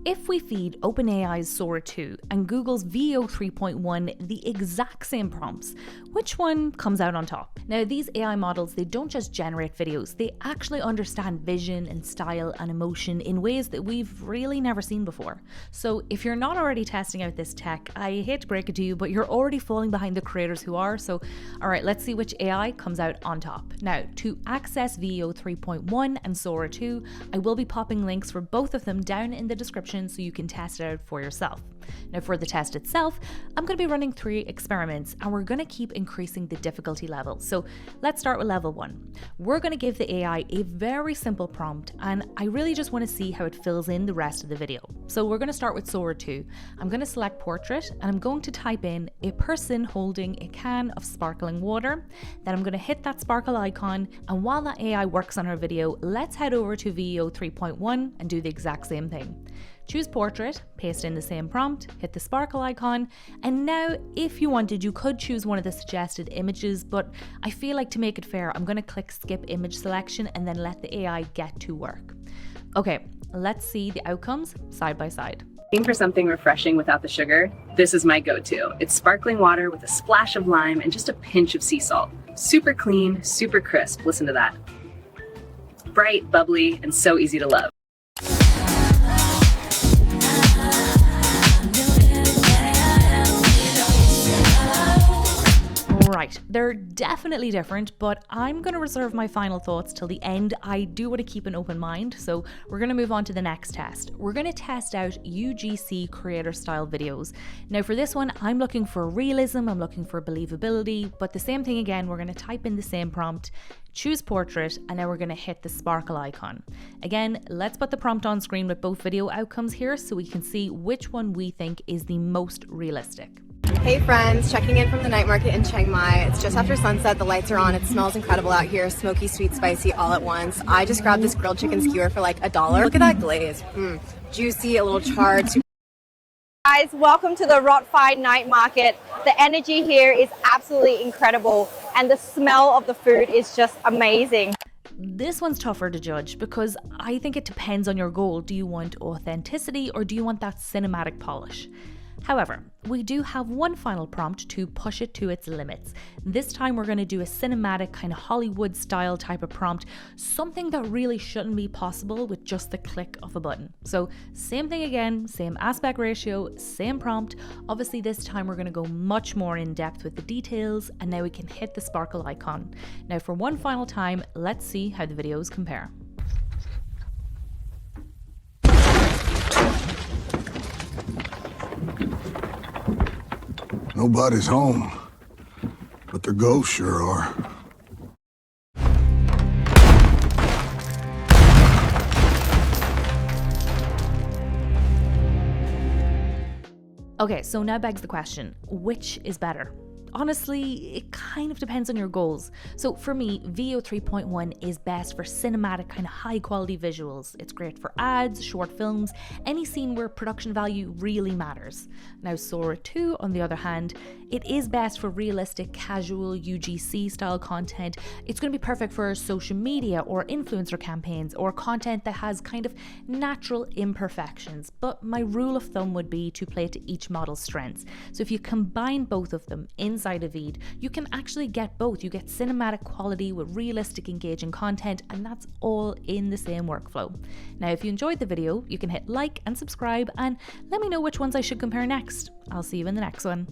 If we feed OpenAI's Sora 2 and Google's Veo 3.1 the exact same prompts, which one comes out on top? Now, these AI models, they don't just generate videos, they actually understand vision and style and emotion in ways that we've really never seen before. So if you're not already testing out this tech, I hate to break it to you, but you're already falling behind the creators who are. So, all right, let's see which AI comes out on top. Now, to access Veo 3.1 and Sora 2, I will be popping links for both of them down in the description so you can test it out for yourself. Now, for the test itself, I'm going to be running 3 experiments and we're going to keep increasing the difficulty level. So let's start with level 1. We're going to give the AI a very simple prompt and I really just want to see how it fills in the rest of the video. So we're going to start with Sora 2. I'm going to select portrait and I'm going to type in a person holding a can of sparkling water. Then I'm going to hit that sparkle icon, and while that AI works on our video, let's head over to Veo 3.1 and do the exact same thing. Choose portrait, paste in the same prompt, hit the sparkle icon, and now if you wanted you could choose one of the suggested images, but I feel like to make it fair I'm going to click skip image selection and then let the AI get to work. Okay, let's see the outcomes side by side. Looking for something refreshing without the sugar? This is my go-to. It's sparkling water with a splash of lime and just a pinch of sea salt. Super clean, super crisp. Listen to that. Bright, bubbly, and so easy to love. Right, they're definitely different, but I'm going to reserve my final thoughts till the end. I do want to keep an open mind, so we're going to move on to the next test. We're going to test out UGC creator style videos. Now for this one, I'm looking for realism, I'm looking for believability, but the same thing again, we're going to type in the same prompt, choose portrait, and now we're going to hit the sparkle icon. Again, let's put the prompt on screen with both video outcomes here so we can see which one we think is the most realistic. Hey friends, checking in from the night market in Chiang Mai. It's just after sunset, the lights are on, it smells incredible out here, smoky, sweet, spicy all at once. I just grabbed this grilled chicken skewer for like $1. Look at that glaze, juicy, a little charred. Guys, welcome to the Rot-Fi night market. The energy here is absolutely incredible and the smell of the food is just amazing. This one's tougher to judge because I think it depends on your goal. Do you want authenticity or do you want that cinematic polish? However, we do have one final prompt to push it to its limits. This time we're going to do a cinematic kind of Hollywood style type of prompt, something that really shouldn't be possible with just the click of a button. So same thing again, same aspect ratio, same prompt. Obviously this time we're going to go much more in depth with the details, and now we can hit the sparkle icon. Now for one final time, let's see how the videos compare. Nobody's home, but the ghosts sure are. Okay, so now begs the question, which is better? Honestly, it kind of depends on your goals. So for me, Veo 3.1 is best for cinematic kind of high quality visuals. It's great for ads, short films, any scene where production value really matters. Now Sora 2, on the other hand, it is best for realistic, casual UGC style content. It's going to be perfect for social media or influencer campaigns or content that has kind of natural imperfections. But my rule of thumb would be to play to each model's strengths. So if you combine both of them inside of VEED, you can actually get both. You get cinematic quality with realistic, engaging content, and that's all in the same workflow. Now, if you enjoyed the video, you can hit like and subscribe and let me know which ones I should compare next. I'll see you in the next one.